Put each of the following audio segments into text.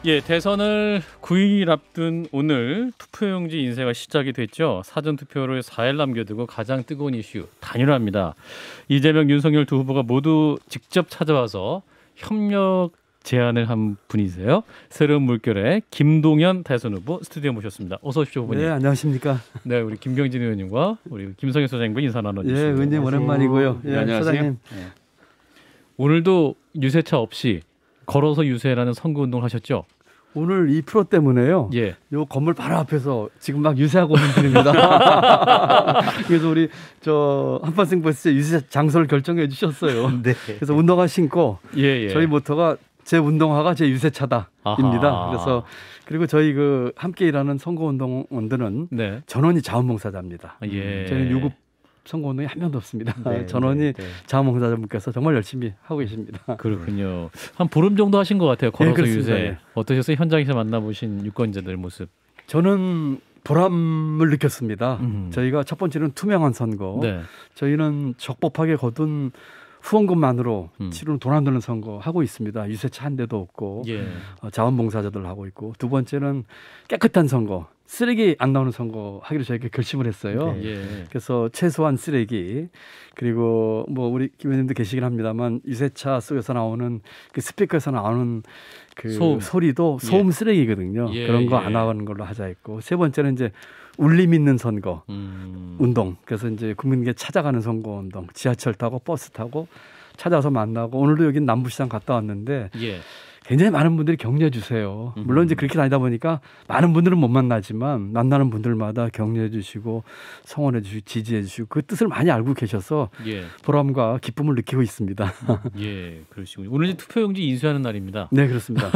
예, 대선을 9일 앞둔 오늘 투표용지 인쇄가 시작이 됐죠. 사전투표를 4일 남겨두고 가장 뜨거운 이슈 단일화입니다. 이재명, 윤석열 두 후보가 모두 직접 찾아와서 협력 제안을 한 분이세요. 새로운 물결의 김동연 대선 후보 스튜디오에 모셨습니다. 어서 오십시오, 후보님. 네, 안녕하십니까. 네, 우리 김병진 의원님과 우리 김성현 소장님과 인사 나눠주시죠. 예, 의원님 오랜만이고요. 예, 안녕하세요. 소장님. 네. 오늘도 유세차 없이 걸어서 유세라는 선거운동을 하셨죠? 오늘 이 프로 때문에요. 예. 요 건물 바로 앞에서 지금 막 유세하고 있는 중입니다. 그래서 우리 저 한판승버스 유세 장소를 결정해 주셨어요. 네. 그래서 운동화 신고 예. 저희 모토가 제 운동화가 제 유세차다입니다. 아하. 그래서 그리고 저희 그 함께 일하는 선거운동원들은 네. 전원이 자원봉사자입니다. 예. 저희는 유급 선거운동이 한 명도 없습니다. 네, 전원이 네. 자원봉사자분께서 정말 열심히 하고 계십니다. 그렇군요. 한 보름 정도 하신 것 같아요. 걸어서 그렇습니다. 유세. 예. 어떠셨어요? 현장에서 만나보신 유권자들 모습. 저는 보람을 느꼈습니다. 저희가 첫 번째는 투명한 선거. 네. 저희는 적법하게 거둔 후원금만으로 치르는 돈 안 드는 선거 하고 있습니다. 유세차 한 대도 없고 예. 자원봉사자들 하고 있고 두 번째는 깨끗한 선거. 쓰레기 안 나오는 선거 하기로 저희가 결심을 했어요. 예. 그래서 최소한 쓰레기 그리고 뭐 우리 김 의원님도 계시긴 합니다만 유세차 속에서 나오는 그 스피커에서 나오는 그 소음. 소리도 소음 예. 쓰레기거든요. 예, 그런 거 예. 안 나오는 걸로 하자 했고 세 번째는 이제 울림 있는 선거 운동. 그래서 이제 국민에게 찾아가는 선거 운동. 지하철 타고 버스 타고 찾아와서 만나고 오늘도 여기 남부시장 갔다 왔는데 예. 굉장히 많은 분들이 격려해 주세요. 물론 이제 그렇게 다니다 보니까 많은 분들은 못 만나지만 만나는 분들마다 격려해 주시고 성원해 주시고 지지해 주시고 그 뜻을 많이 알고 계셔서 예. 보람과 기쁨을 느끼고 있습니다. 예. 그러시군요. 오늘 이제 투표용지 인수하는 날입니다. 네, 그렇습니다.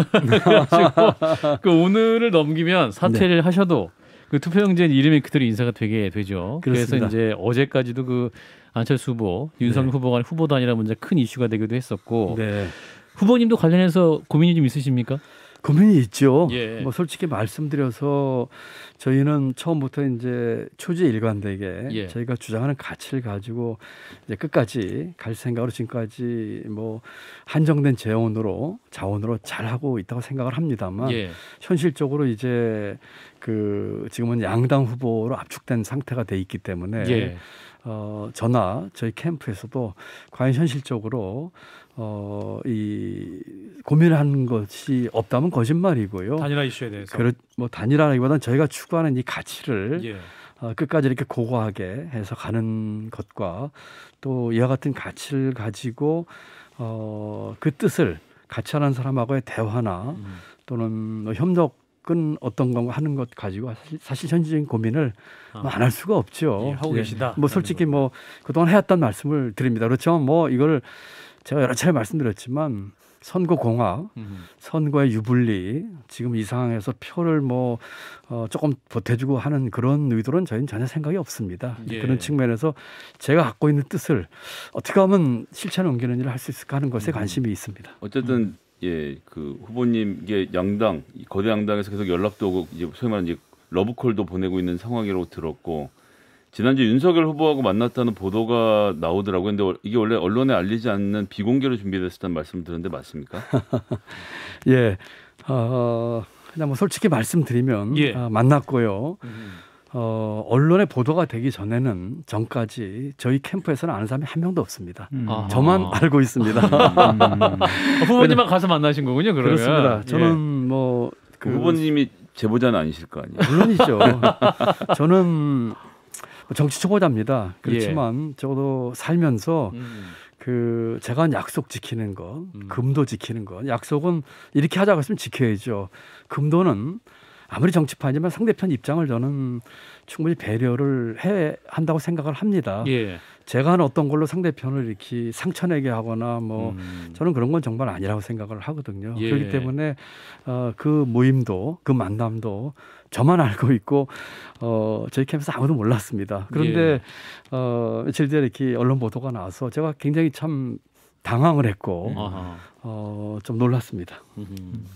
그 오늘을 넘기면 사퇴를 하셔도 그 투표용지에 이름이 그대로 인사가 되게 되죠. 그래서 그렇습니다. 이제 어제까지도 그 안철수 후보, 윤석열 후보 간 후보 단일화 문제 큰 이슈가 되기도 했었고 네. 후보님도 관련해서 고민이 좀 있으십니까? 고민이 있죠. 예. 뭐 솔직히 말씀드려서 저희는 처음부터 이제 초지일관되게 예. 저희가 주장하는 가치를 가지고 이제 끝까지 갈 생각으로 지금까지 뭐 한정된 자원으로 잘 하고 있다고 생각을 합니다만 예. 현실적으로 이제 그 지금은 양당 후보로 압축된 상태가 돼 있기 때문에 예. 저나 저희 캠프에서도 과연 현실적으로 이 고민하는 것이 없다면 거짓말이고요. 단일화 이슈에 대해서. 뭐 단일화라기보다는 저희가 추구하는 이 가치를 예. 끝까지 이렇게 고고하게 해서 가는 것과 또 이와 같은 가치를 가지고 그 뜻을 같이 하는 사람하고의 대화나 또는 뭐 협력은 어떤 건가 하는 것 가지고 사실 현실적인 고민을 안 할 수가 없죠. 예, 하고 계시다. 뭐 솔직히 뭐 그동안 해왔던 말씀을 드립니다. 그렇죠. 뭐 이걸 제가 여러 차례 말씀드렸지만 선거 공학, 선거의 유불리, 지금 이 상황에서 표를 뭐 조금 보태주고 하는 그런 의도는 저희는 전혀 생각이 없습니다. 예. 그런 측면에서 제가 갖고 있는 뜻을 어떻게 하면 실천에 옮기는 일을 할 수 있을까 하는 것에 관심이 있습니다. 어쨌든 예, 그 후보님 이게 양당 거대 양당에서 계속 연락도 오고 이제 소위 말하는 이제 러브콜도 보내고 있는 상황이라고 들었고 지난주 윤석열 후보하고 만났다는 보도가 나오더라고요. 근데 이게 원래 언론에 알리지 않는 비공개로 준비됐었다는 말씀을 들었는데 맞습니까? 예, 그냥 뭐 솔직히 말씀드리면 예. 만났고요. 언론에 보도가 되기 전까지 저희 캠프에서는 아는 사람이 한 명도 없습니다. 아하. 저만 알고 있습니다. 후보님만 가서 만나신 거군요. 그러면. 그렇습니다. 저는 예. 뭐 그 후보님이 제보자는 아니실 거 아니에요? 물론이죠. 저는 정치 초보자입니다. 그렇지만 적어도 살면서 그 제가 한 약속 지키는 것, 금도 지키는 것. 약속은 이렇게 하자고 했으면 지켜야죠. 금도는 아무리 정치판이지만 상대편 입장을 저는 충분히 배려를 해야 한다고 생각을 합니다. 예. 제가 하는 어떤 걸로 상대편을 이렇게 상처내게 하거나 뭐 저는 그런 건 정말 아니라고 생각을 하거든요. 예. 그렇기 때문에 그 모임도 그 만남도 저만 알고 있고 저희 캠프에서 아무도 몰랐습니다. 그런데 며칠 전에 이렇게 언론 보도가 나와서 제가 굉장히 참 당황을 했고 좀 놀랐습니다.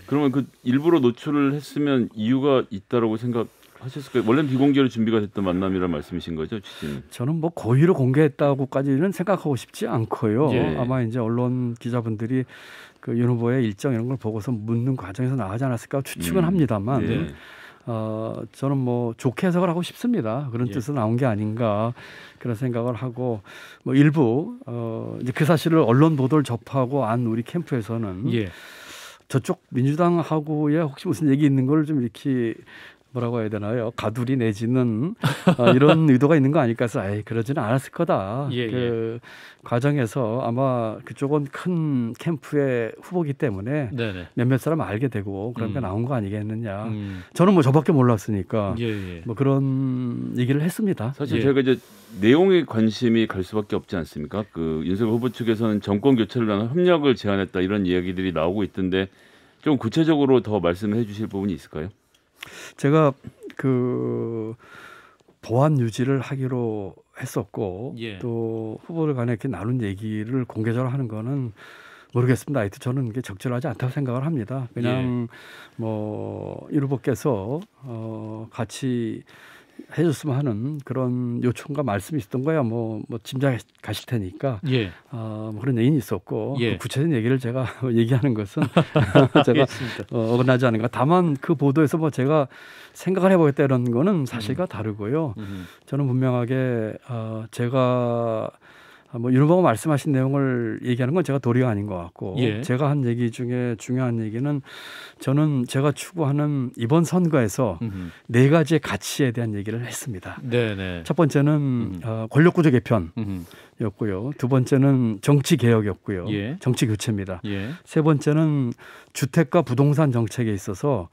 그러면 그 일부러 노출을 했으면 이유가 있다라고 하셨을까요? 원래는 비공개로 준비가 됐던 만남이란 말씀이신 거죠, 취지는? 저는 뭐 고의로 공개했다고까지는 생각하고 싶지 않고요. 예. 아마 이제 언론 기자분들이 그 윤 후보의 일정 이런 걸 보고서 묻는 과정에서 나가지 않았을까 추측은 합니다만 네. 저는 뭐 좋게 해석을 하고 싶습니다. 그런 예. 뜻으로 나온 게 아닌가 그런 생각을 하고 뭐 일부 이제 그 사실을 언론 보도를 접하고 안 우리 캠프에서는 예. 저쪽 민주당하고의 혹시 무슨 얘기 있는 걸 좀 이렇게 뭐라고 해야 되나요? 가두리 내지는 이런 의도가 있는 거 아닐까 해서 그러지는 않았을 거다. 예, 그 과정에서 아마 그쪽은 큰 캠프의 후보기 때문에 네네. 몇몇 사람 알게 되고 그런 게 나온 거 아니겠느냐. 음. 저는 뭐 저밖에 몰랐으니까 예, 예. 뭐 그런 얘기를 했습니다. 사실 예. 저희가 이제 내용에 관심이 갈 수밖에 없지 않습니까? 그 윤석열 후보 측에서는 정권 교체를 위한 협력을 제안했다 이런 이야기들이 나오고 있던데 좀 구체적으로 더 말씀해 주실 부분이 있을까요? 제가 그 보안 유지를 하기로 했었고 예. 또 후보를 간에 이렇게 나눈 얘기를 공개적으로 하는 거는 모르겠습니다. 하여튼 저는 이게 적절하지 않다고 생각을 합니다. 그냥 뭐 이 후보께서 같이 해줬으면 하는 그런 요청과 말씀이 있었던 거야 뭐 짐작 가실 테니까 예. 뭐 그런 얘기는 있었고 예. 그 구체적인 얘기를 제가 얘기하는 것은 제가 알겠습니다. 어긋나지 않은가. 다만 그 보도에서 뭐 제가 생각을 해보겠다 이런 거는 사실과 다르고요. 저는 분명하게 제가 뭐 윤 후보가 말씀하신 내용을 얘기하는 건 제가 도리가 아닌 것 같고 예. 제가 한 얘기 중에 중요한 얘기는 저는 제가 추구하는 이번 선거에서 네 가지의 가치에 대한 얘기를 했습니다. 네네. 첫 번째는 권력구조 개편이었고요. 두 번째는 정치 개혁이었고요. 예. 정치 교체입니다. 예. 세 번째는 주택과 부동산 정책에 있어서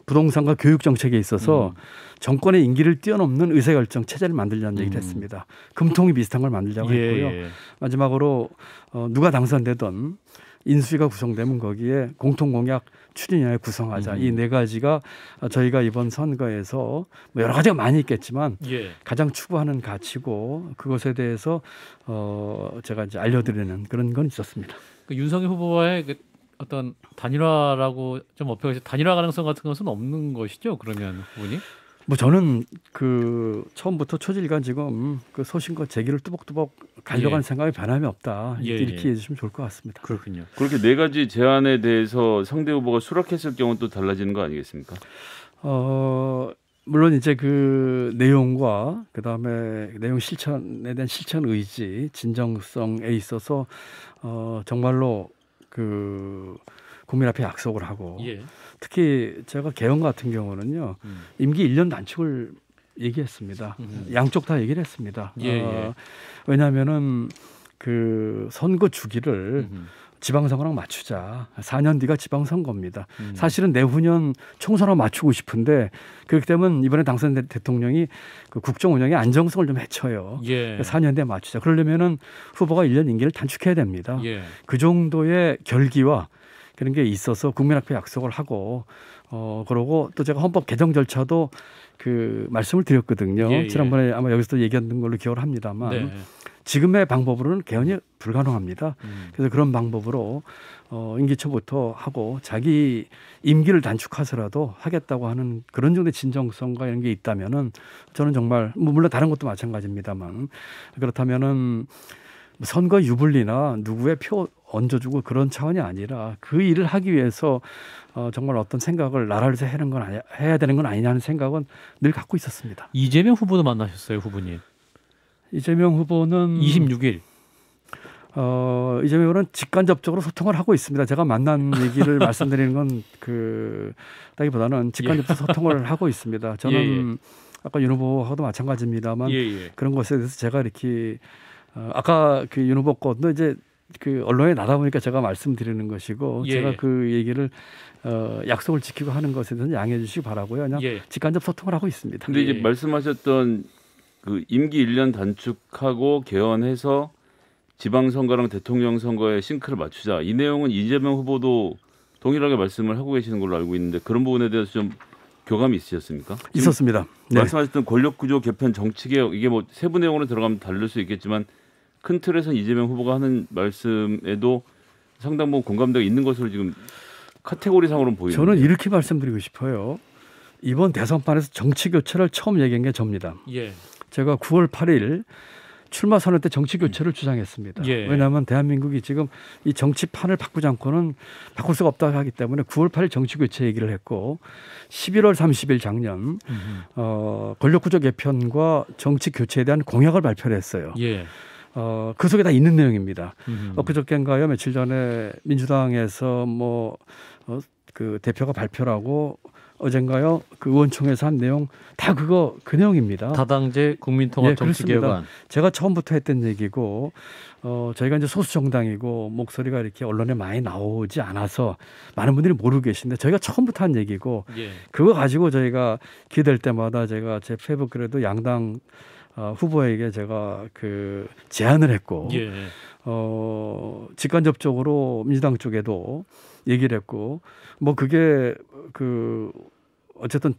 부동산과 교육 정책에 있어서 정권의 임기를 뛰어넘는 의사결정 체제를 만들자는 얘기를 했습니다. 금통이 비슷한 걸 만들자고 했고요. 예. 마지막으로 누가 당선되든 인수위가 구성되면 거기에 공통공약 추진위원회 구성하자. 이 네 가지가 저희가 이번 선거에서 뭐 여러 가지가 많이 있겠지만 예. 가장 추구하는 가치고 그것에 대해서 제가 이제 알려드리는 그런 건 있었습니다. 그 윤석열 후보와의 그 어떤 단일화라고 좀 어필해서 단일화 가능성 같은 것은 없는 것이죠. 그러면 후보님? 뭐 저는 그 처음부터 초질간 지금 그 소신과 제기를 뚜벅뚜벅 가려가는 생각이 변함이 없다. 예, 이렇게 예. 이해해 주시면 좋을 것 같습니다. 그렇군요. 그렇게 네 가지 제안에 대해서 상대 후보가 수락했을 경우는 또 달라지는 거 아니겠습니까? 물론 이제 그 내용과 그다음에 내용 실천에 대한 실천 의지, 진정성에 있어서 정말로 그 국민 앞에 약속을 하고 예. 특히 제가 개헌 같은 경우는요. 임기 1년 단축을 얘기했습니다. 양쪽 다 얘기를 했습니다. 예. 왜냐하면은 그 선거 주기를 지방선거랑 맞추자. 4년 뒤가 지방선거입니다. 사실은 내후년 총선하고 맞추고 싶은데 그렇기 때문에 이번에 당선된 대통령이 그 국정 운영의 안정성을 좀 해쳐요. 예. 4년 뒤에 맞추자. 그러려면은 후보가 1년 임기를 단축해야 됩니다. 예. 그 정도의 결기와 그런 게 있어서 국민 앞에 약속을 하고 그러고 또 제가 헌법 개정 절차도 그 말씀을 드렸거든요. 예, 예. 지난번에 아마 여기서도 얘기했던 걸로 기억을 합니다만 네. 지금의 방법으로는 개헌이 불가능합니다. 그래서 그런 방법으로 임기 초부터 하고 자기 임기를 단축해서라도 하겠다고 하는 그런 정도의 진정성과 이런 게 있다면은 저는 정말 물론 다른 것도 마찬가지입니다만 그렇다면은 선거 유불리나 누구의 표 얹어주고 그런 차원이 아니라 그 일을 하기 위해서 정말 어떤 생각을 나라를 위해서 해야 되는 건 아니냐는 생각은 늘 갖고 있었습니다. 이재명 후보도 만나셨어요, 후보님? 이재명 후보는 26일. 이재명 후보는 직간접적으로 소통을 하고 있습니다. 제가 만난 얘기를 말씀드리는 건 그다기보다는 직간접적 소통을 하고 있습니다. 저는 아까 윤 후보하고도 마찬가지입니다만 그런 것에 대해서 제가 이렇게 아까 그 윤 후보 것도 이제 그 언론에 나다 보니까 제가 말씀드리는 것이고 제가 그 얘기를 약속을 지키고 하는 것에 대해서는 양해해 주시기 바라고요. 그냥 직간접 소통을 하고 있습니다. 근데 이제 말씀하셨던 그 임기 1년 단축하고 개헌해서 지방선거랑 대통령 선거에 싱크를 맞추자. 이 내용은 이재명 후보도 동일하게 말씀을 하고 계시는 걸로 알고 있는데 그런 부분에 대해서 좀 교감이 있으셨습니까? 있었습니다. 네. 말씀하셨던 권력구조 개편 정치개혁 이게 뭐 세부 내용으로 들어가면 다를 수 있겠지만 큰 틀에서 이재명 후보가 하는 말씀에도 상당 부분 공감대가 있는 것으로 지금 카테고리상으로는 보이는데 저는 이렇게 말씀드리고 싶어요. 이번 대선판에서 정치 교체를 처음 얘기한 게 접니다. 예. 제가 9월 8일 출마 선언 때 정치 교체를 주장했습니다. 예. 왜냐하면 대한민국이 지금 이 정치판을 바꾸지 않고는 바꿀 수가 없다고 하기 때문에 9월 8일 정치 교체 얘기를 했고 11월 30일 작년 권력구조 개편과 정치 교체에 대한 공약을 발표를 했어요. 예. 그 속에 다 있는 내용입니다. 그저께인가요? 며칠 전에 민주당에서 그 대표가 발표를 하고 어젠가요? 그 의원총회에서 한 내용 다 그 내용입니다. 다당제 국민통합 예, 정치개혁안. 제가 처음부터 했던 얘기고 저희가 이제 소수 정당이고 목소리가 이렇게 언론에 많이 나오지 않아서 많은 분들이 모르고 계신데 저희가 처음부터 한 얘기고 예. 그거 가지고 저희가 기댈 때마다 제가 제 페이북글에도 양당 후보에게 제가 그 제안을 했고 예. 직간접적으로 민주당 쪽에도 얘기를 했고 그게 어쨌든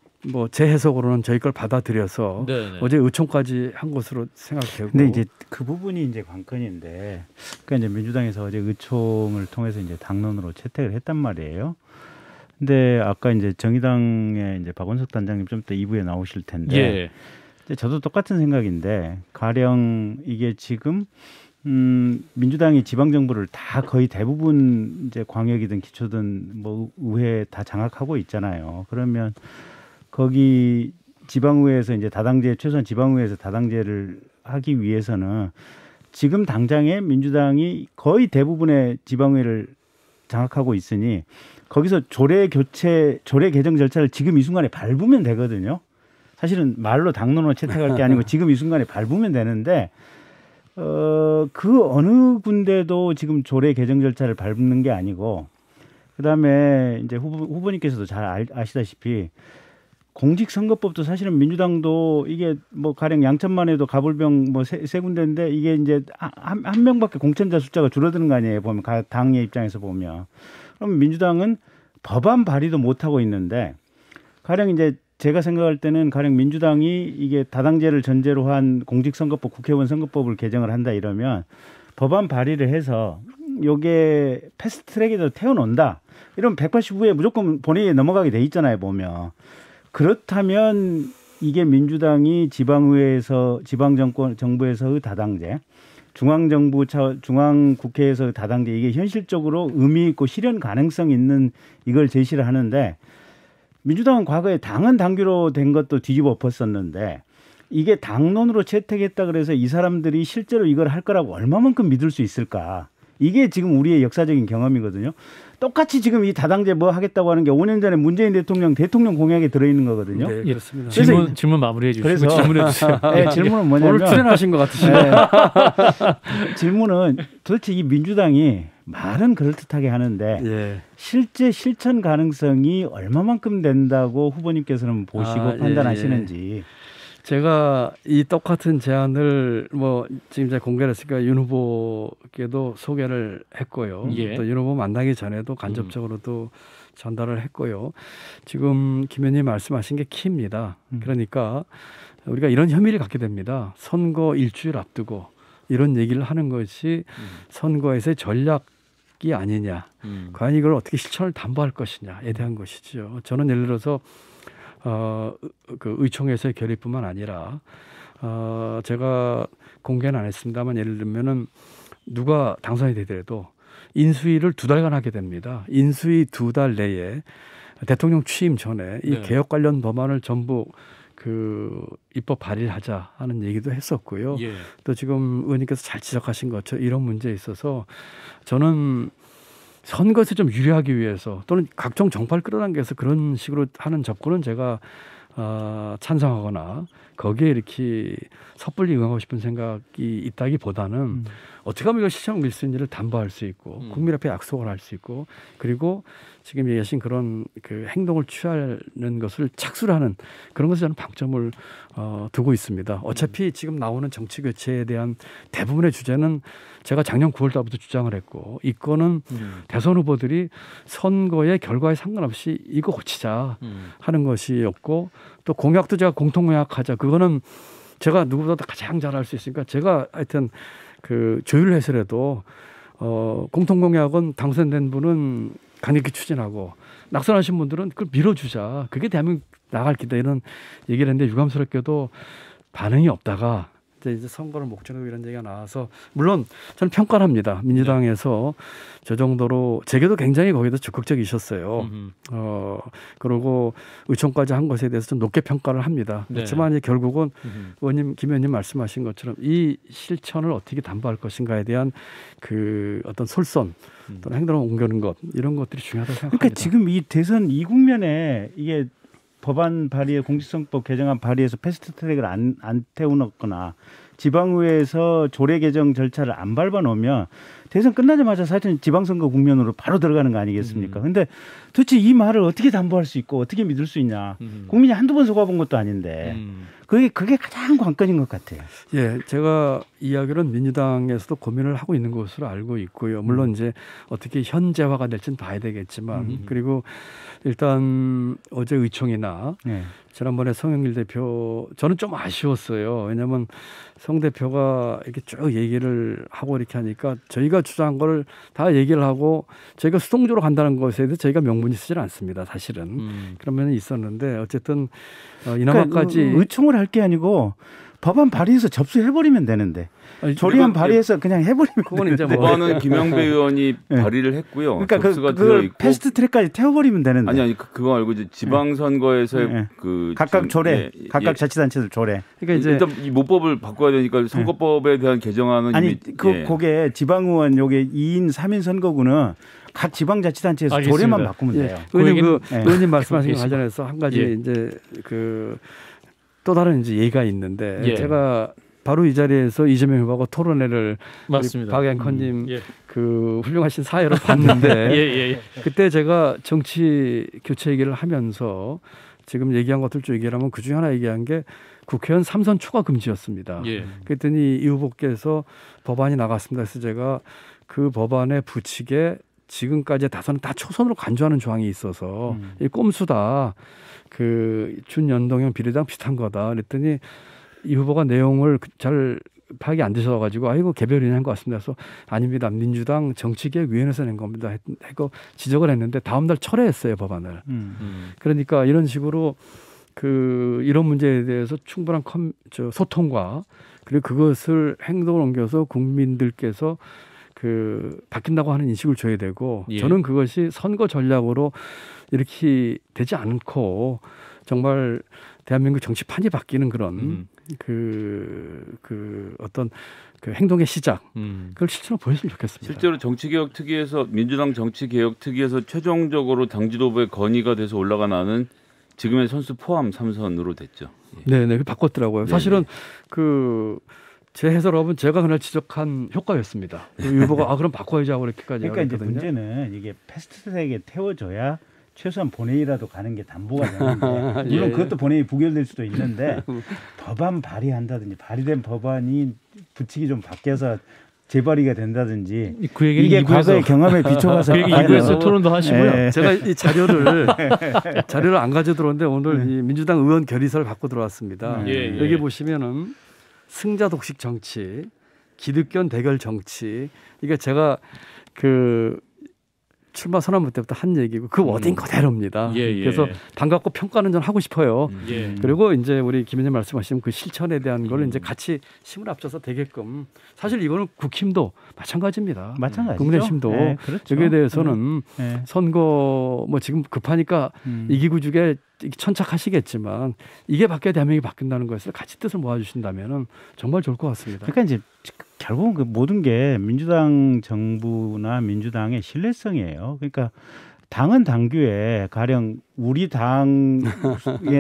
제 해석으로는 저희 걸 받아들여서 네네. 어제 의총까지 한 것으로 생각되고. 근데 이제 그 부분이 이제 관건인데, 그러니까 이제 민주당에서 어제 의총을 통해서 이제 당론으로 채택을 했단 말이에요. 근데 아까 이제 정의당의 이제 박원석 단장님 좀 더 2부에 나오실 텐데, 예. 근데 저도 똑같은 생각인데, 가령 이게 지금 민주당이 지방 정부를 다 거의 대부분 이제 광역이든 기초든 의회 다 장악하고 있잖아요. 그러면 거기 지방의회에서 이제 다당제 최소한 지방의회에서 다당제를 하기 위해서는 지금 당장에 민주당이 거의 대부분의 지방의회를 장악하고 있으니 거기서 조례 개정 절차를 지금 이 순간에 밟으면 되거든요. 사실은 말로 당론으로 채택할 게 아니고 지금 이 순간에 밟으면 되는데 그 어느 군데도 지금 조례 개정 절차를 밟는 게 아니고 그다음에 이제 후보님께서도 잘 아시다시피 공직선거법도 사실은 민주당도 이게 가령 양천만 해도 가불병 세 군데인데 이게 이제 한 명밖에 공천자 숫자가 줄어드는 거 아니에요. 보면 당의 입장에서 보면. 그럼 민주당은 법안 발의도 못 하고 있는데 가령 이제 제가 생각할 때는 가령 민주당이 이게 다당제를 전제로 한 공직선거법, 국회의원 선거법을 개정을 한다 이러면 법안 발의를 해서 요게 패스트트랙에도 태워놓는다. 이러면 180후에 무조건 본회의에 넘어가게 돼 있잖아요. 보면. 그렇다면 이게 민주당이 지방의회에서 지방정부에서의 다당제, 중앙국회에서의 다당제 이게 현실적으로 의미 있고 실현 가능성 있는 이걸 제시를 하는데 민주당은 과거에 당헌 당규로 된 것도 뒤집어 엎었었는데 이게 당론으로 채택했다 그래서 이 사람들이 실제로 이걸 할 거라고 얼마만큼 믿을 수 있을까? 이게 지금 우리의 역사적인 경험이거든요. 똑같이 지금 이 다당제 하겠다고 하는 게 5년 전에 문재인 대통령 공약에 들어있는 거거든요. 네, 그렇습니다. 질문 마무리해 주시고 그래서 질문해 주세요. 네, 질문은 뭐냐면 오늘 출연하신 것 같으시네요. 네. 질문은 도대체 이 민주당이 말은 그럴듯하게 하는데 예. 실제 실천 가능성이 얼마만큼 된다고 후보님께서는 보시고 판단하시는지. 제가 이 똑같은 제안을 지금 이제 공개를 했으니까 윤 후보께도 소개를 했고요. 예. 또 윤 후보 만나기 전에도 간접적으로도 전달을 했고요. 지금 김 의원님 말씀하신 게 키입니다. 그러니까 우리가 이런 혐의를 갖게 됩니다. 선거 일주일 앞두고 이런 얘기를 하는 것이 선거에서의 전략이 아니냐. 과연 이걸 어떻게 실천을 담보할 것이냐에 대한 것이죠. 저는 예를 들어서 그 의총에서의 결의뿐만 아니라 제가 공개는 안 했습니다만 예를 들면은 누가 당선이 되더라도 인수위를 2달간 하게 됩니다. 인수위 2달 내에 대통령 취임 전에 이 네. 개혁 관련 법안을 전부 그 입법 발의를 하자 하는 얘기도 했었고요. 예. 또 지금 의원님께서 잘 지적하신 것처럼 이런 문제에 있어서 저는 선거에서 좀 유리하기 위해서 또는 각종 정파를 끌어당겨서 그런 식으로 하는 접근은 제가 찬성하거나 거기에 이렇게 섣불리 응하고 싶은 생각이 있다기보다는 어떻게 하면 이걸 실천 옮길 수 있는지를 담보할 수 있고 국민 앞에 약속을 할 수 있고 그리고 지금 얘기하신 그런 그 행동을 취하는 것을 착수를 하는 그런 것에 저는 방점을 두고 있습니다. 어차피 지금 나오는 정치 교체에 대한 대부분의 주제는 제가 작년 9월 달부터 주장을 했고 이거는 대선 후보들이 선거의 결과에 상관없이 이거 고치자 하는 것이었고 또 공약도 제가 공통공약하자 그거는 제가 누구보다 가장 잘 알 수 있으니까 제가 하여튼 그 조율을 해서라도 공통공약은 당선된 분은 강력히 추진하고 낙선하신 분들은 그걸 밀어주자. 그게 대한민국 나갈 기다 이런 얘기를 했는데 유감스럽게도 반응이 없다가 이제 선거를 목전으로 이런 얘기가 나와서 물론 저는 평가를 합니다. 민주당에서 저 정도로 제게도 굉장히 거기다 적극적이셨어요. 그리고 의총까지 한 것에 대해서 좀 높게 평가를 합니다. 네. 그렇지만 이제 결국은 의원님, 김 의원님 말씀하신 것처럼 이 실천을 어떻게 담보할 것인가에 대한 그 어떤 솔선 또는 행동을 옮기는 것 이런 것들이 중요하다고 생각합니다. 그러니까 지금 이 대선 이 국면에 이게 법안 발의에 공직선거법 개정안 발의해서 패스트트랙을 안 태워놓거나 지방의회에서 조례 개정 절차를 안 밟아놓으면 대선 끝나자마자 사실은 지방선거 국면으로 바로 들어가는 거 아니겠습니까? 근데 도대체 이 말을 어떻게 담보할 수 있고 어떻게 믿을 수 있냐? 국민이 한두 번 속아본 것도 아닌데 그게 가장 관건인 것 같아요. 예, 제가 이야기는 민주당에서도 고민을 하고 있는 것으로 알고 있고요. 물론 이제 어떻게 현재화가 될지는 봐야 되겠지만 그리고 일단 어제 의총이나 네. 지난번에 성영길 대표 저는 좀 아쉬웠어요. 왜냐하면 성 대표가 이렇게 쭉 얘기를 하고 이렇게 하니까 저희가 주장한 걸 다 얘기를 하고 저희가 수동적으로 간다는 것에 대해서 저희가 명분이 쓰질 않습니다. 사실은 그런 면이 있었는데 어쨌든 이나마까지 그러니까 의총을 할 게 아니고 법안 발의해서 접수해버리면 되는데 조례안 발의해서 그냥 해버리면 그건 이제 뭐 법안은 김영배 의원이 네. 발의를 했고요. 그러니까 접수가 되어 그걸 있고 패스트트랙까지 태워버리면 되는데 아니 그거 알고 이제 지방선거에서의 네. 그 각각 지금, 조례, 예, 각각 예. 자치단체들 조례. 그러니까 이제 일단 이 모법을 바꿔야 되니까 선거법에 대한 개정안은 아니 이미 그게 지방의원 요게 2인 3인 선거구는 각 지방자치단체에서 알겠습니다. 조례만 바꾸면 예, 돼요. 의원님 예. 의원님 말씀하신 것 관련해서 한 가지 예. 이제 그 또 다른 이제 예가 있는데 예. 제가 바로 이 자리에서 이재명 후보하고 토론회를 맞습니다. 박 앵커님 예. 그 훌륭하신 사회를 봤는데 예. 그때 제가 정치 교체 얘기를 하면서 지금 얘기한 것들 쭉 얘기를 하면 그중에 하나 얘기한 게 국회의원 3선 추가 금지였습니다. 예. 그랬더니 이 후보께서 법안이 나갔습니다. 그래서 제가 그 법안의 부칙에 지금까지 다선은 다 초선으로 간주하는 조항이 있어서 이 꼼수다. 그 준연동형 비례당 비슷한 거다. 그랬더니 이 후보가 내용을 잘 파악이 안 되셔 가지고 아이고 개별인이 한 것 같습니다. 그래서 아닙니다. 민주당 정치개혁위원회에서 낸 겁니다. 했고 지적을 했는데 다음 날 철회했어요 법안을. 그러니까 이런 식으로 그 이런 문제에 대해서 충분한 소통과 그리고 그것을 행동을 옮겨서 국민들께서 그 바뀐다고 하는 인식을 줘야 되고 예. 저는 그것이 선거 전략으로 이렇게 되지 않고 정말 대한민국 정치판이 바뀌는 그런 그 어떤 그 행동의 시작 그걸 실제로 보여주면 좋겠습니다. 실제로 정치개혁특위에서 민주당 정치개혁특위에서 최종적으로 당 지도부의 건의가 돼서 올라간 안은 지금의 선수 포함 3선으로 됐죠. 예. 네네 바꿨더라고요. 네네. 사실은 그 제 해설업은 제가 그날 지적한 효과였습니다. 일부가 그럼 바꿔야지 하고 이렇게까지. 그러니까 이제 그랬거든요. 문제는 이게 패스트트랙에 태워줘야 최소한 본회의라도 가는 게 담보가 되는데 물론 예. 그것도 본회의 부결될 수도 있는데 법안 발의한다든지 발의된 법안이 부칙이 좀 바뀌어서 재발의가 된다든지 그 얘기는 이게 2부에서 과거의 경험에 비춰가서 그 얘기 2부에서 토론도 하시고요. 예. 제가 이 자료를 안 가져 들어오는데 오늘 이 민주당 의원 결의서를 갖고 들어왔습니다. 예. 여기 보시면은 승자 독식 정치, 기득권 대결 정치 이게 제가 그 출마 선언문 때부터 한 얘기고 그 워딩 그대로입니다. 예. 그래서 반갑고 평가는 좀 하고 싶어요. 예. 그리고 이제 우리 김 의원님 말씀하신 그 실천에 대한 걸 이제 같이 힘을 합쳐서 되게끔 사실 이거는 국힘도 마찬가지입니다. 마찬가지죠. 국내심도 네, 그렇죠. 여기에 대해서는 네. 선거 뭐 지금 급하니까 이기고 주게 천착하시겠지만 이게 바뀌어야 대한민국이 바뀐다는 것을 같이 뜻을 모아주신다면은 정말 좋을 것 같습니다. 그러니까 이제 결국은 그 모든 게 민주당 정부나 민주당의 신뢰성이에요. 그러니까 당은 당규에 가령 우리 당의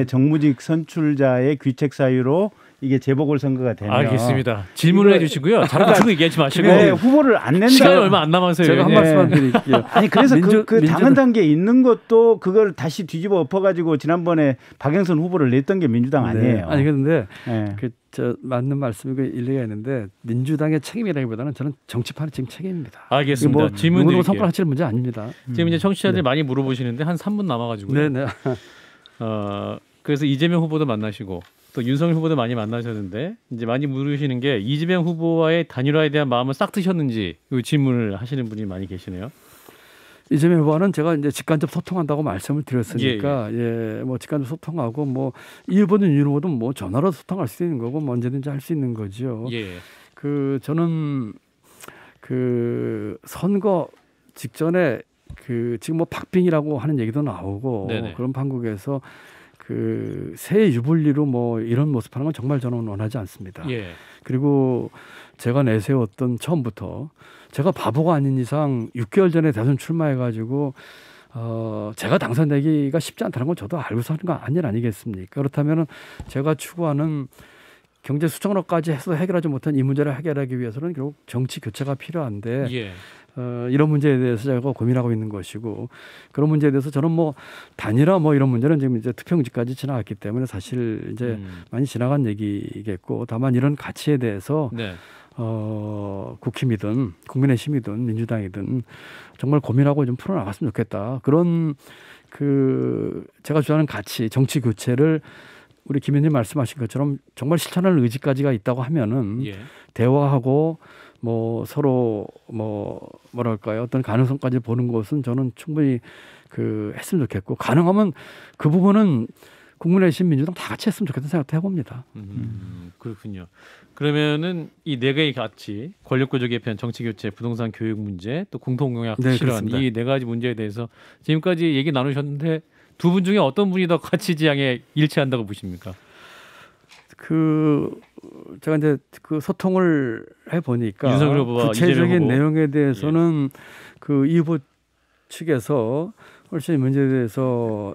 정무직 선출자의 귀책 사유로 이게 재보궐선거가 되면 알겠습니다. 질문을 해주시고요. 자꾸 얘기하지 마시고 네, 후보를 안 낸다. 시간이 얼마 안 남아서요. 제가 한 예. 말씀만 드릴게요. 아니 그래서 그 민주- 당헌 단계에 있는 것도 그걸 다시 뒤집어 엎어가지고 지난번에 박영선 후보를 냈던 게 민주당 아니에요. 네. 아니 그런데 네. 저 맞는 말씀이고 일리가 있는데 민주당의 책임이라기보다는 저는 정치판의 지금 책임입니다. 알겠습니다. 뭐 질문 누구누구 드릴게요. 손가락질 문제 아닙니다. 지금 이제 청취자들이 많이 물어보시는데 한 3분 남아가지고요. 네네. 그래서 이재명 후보도 만나시고 또 윤석열 후보도 많이 만나셨는데 이제 많이 물으시는 게 이재명 후보와의 단일화에 대한 마음은 싹 트셨는지 이 질문을 하시는 분이 많이 계시네요. 이재명 후보는 제가 이제 직간접 소통한다고 말씀을 드렸으니까 뭐 직간접 소통하고 뭐 이 후보든 이 후보든 뭐 전화로 소통할 수 있는 거고 뭐 언제든지 할 수 있는 거죠. 그 저는 그 선거 직전에 그 지금 뭐 박빙이라고 하는 얘기도 나오고 네네. 그런 판국에서 그 새 유불리로 뭐 이런 모습하는 건 정말 저는 원하지 않습니다. 그리고 제가 내세웠던 처음부터 제가 바보가 아닌 이상 6개월 전에 대선 출마해가지고 제가 당선되기가 쉽지 않다는 건 저도 알고서 하는 거 아니겠습니까? 그렇다면 제가 추구하는 경제 수정론까지 해서 해결하지 못한 이 문제를 해결하기 위해서는 결국 정치 교체가 필요한데 이런 문제에 대해서 제가 고민하고 있는 것이고 그런 문제에 대해서 저는 뭐 단일화 뭐 이런 문제는 지금 이제 투표용지까지 지나갔기 때문에 사실 이제 많이 지나간 얘기겠고 다만 이런 가치에 대해서 국힘이든 국민의힘이든 민주당이든 정말 고민하고 좀 풀어나갔으면 좋겠다. 그런 그 제가 주장하는 가치 정치 교체를 우리 김 의원님 말씀하신 것처럼 정말 실천할 의지까지가 있다고 하면은 대화하고 뭐 서로 뭐랄까요 어떤 가능성까지 보는 것은 저는 충분히 그 했으면 좋겠고 가능하면 그 부분은 국민의힘 민주당 다 같이 했으면 좋겠다는 생각도 해봅니다. 그렇군요. 그러면은 이 네 개의 가치 권력구조 개편, 정치 교체, 부동산 교육 문제, 또 공통공약 실현 이 네 가지 문제에 대해서 지금까지 얘기 나누셨는데 두 분 중에 어떤 분이 더 가치 지향에 일치한다고 보십니까? 그 제가 이제 그 소통을 해 보니까 윤석열 후보와 구체적인 내용에 대해서는 그 이 후보 측에서 훨씬 이 문제에 대해서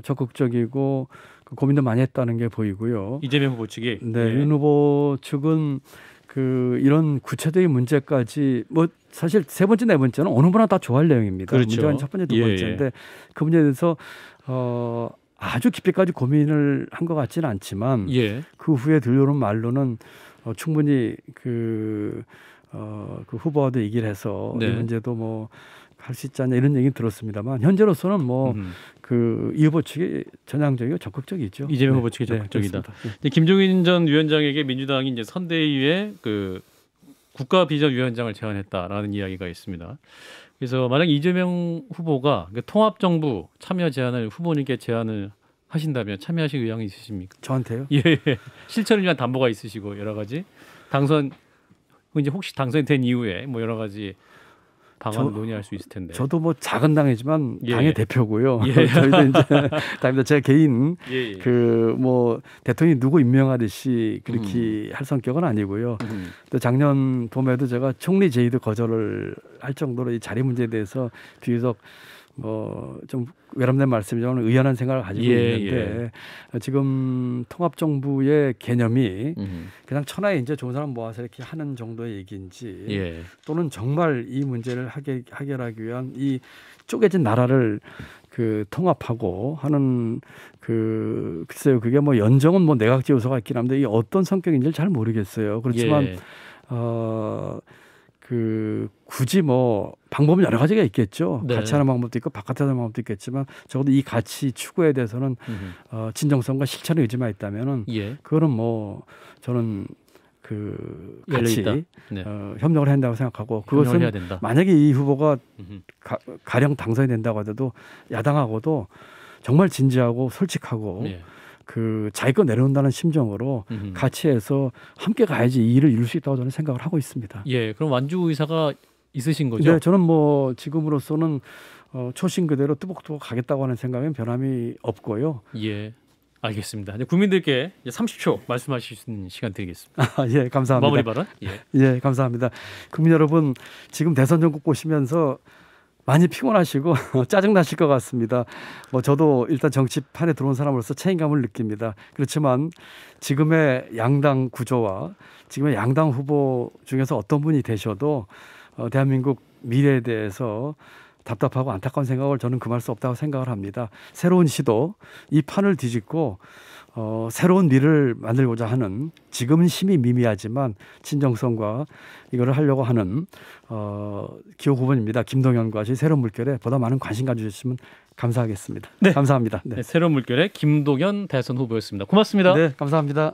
적극적이고 그 고민도 많이 했다는 게 보이고요. 이재명 후보 측이 윤 후보 측은 그 이런 구체적인 문제까지 뭐 사실 세 번째 네 번째는 어느 분나 다 좋아할 내용입니다. 문제는 첫 번째 두 번째인데 그 문제에 대해서 아주 깊이까지 고민을 한 것 같지는 않지만 그 후에 들려오는 말로는 충분히 그 후보와도 얘기를 해서 이 문제도 뭐 할 수 있지 않냐 이런 얘기 들었습니다만 현재로서는 뭐 그 이 후보 측이 전향적이고 적극적이죠. 이재명 후보 측이 적극적이다. 김종인 전 위원장에게 민주당이 이제 선대위에 그 국가비전위원장을 제안했다라는 이야기가 있습니다. 그래서 만약 이재명 후보가 통합정부 참여 제안을 후보님께 제안을 하신다면 참여하실 의향이 있으십니까? 저한테요? 실천을 위한 담보가 있으시고 여러 가지 당선 이제 혹시 당선이 된 이후에 뭐 여러 가지 방안을 논의할 수 있을 텐데. 저도 뭐 작은 당이지만 당의 대표고요. 저희도 이제 당입니다. 제 개인 그 뭐 대통령이 누구 임명하듯이 그렇게 할 성격은 아니고요. 또 작년 봄에도 제가 총리 제의도 거절을 할 정도로 이 자리 문제에 대해서 비교적 뭐 좀 외람된 말씀이지만 의연한 생각을 가지고 있는데 지금 통합정부의 개념이 그냥 천하에 이제 좋은 사람 모아서 이렇게 하는 정도의 얘기인지 또는 정말 이 문제를 해결하기 위한 이 쪼개진 나라를 그 통합하고 하는 그 글쎄요 그게 뭐 연정은 뭐 내각제 요소가 있긴 한데 이 어떤 성격인지를 잘 모르겠어요. 그렇지만 그 굳이 뭐 방법은 여러 가지가 있겠죠. 같이 하는 방법도 있고 바깥에 하는 방법도 있겠지만 적어도 이 가치 추구에 대해서는 진정성과 실천의 의지만 있다면은 그거는 뭐 저는 그 같이 협력을 해야 된다고 생각하고 그것은 만약에 이 후보가 가령 당선이 된다고 하더라도 야당하고도 정말 진지하고 솔직하고 그 자기 거 내려온다는 심정으로 같이 해서 함께 가야지 이 일을 이룰 수 있다고 저는 생각을 하고 있습니다. 그럼 완주 의사가 있으신 거죠? 네, 저는 뭐 지금으로서는 초심 그대로 뚜벅뚜벅 가겠다고 하는 생각은 변함이 없고요. 알겠습니다. 이제 국민들께 이제 30초 말씀하실 수 있는 시간 드리겠습니다. 감사합니다. 마무리 발언. 감사합니다. 국민 여러분, 지금 대선 전국 보시면서 많이 피곤하시고 짜증나실 것 같습니다. 뭐 저도 일단 정치판에 들어온 사람으로서 책임감을 느낍니다. 그렇지만 지금의 양당 구조와 지금의 양당 후보 중에서 어떤 분이 되셔도 대한민국 미래에 대해서 답답하고 안타까운 생각을 저는 금할 수 없다고 생각을 합니다. 새로운 시도, 이 판을 뒤집고 새로운 미래를 만들고자 하는 지금은 힘이 미미하지만 진정성과 이거를 하려고 하는 기호 후보입니다. 김동연과 저희 새로운 물결에 보다 많은 관심 가져주시면 감사하겠습니다. 감사합니다. 새로운 물결의 김동연 대선 후보였습니다. 고맙습니다. 감사합니다.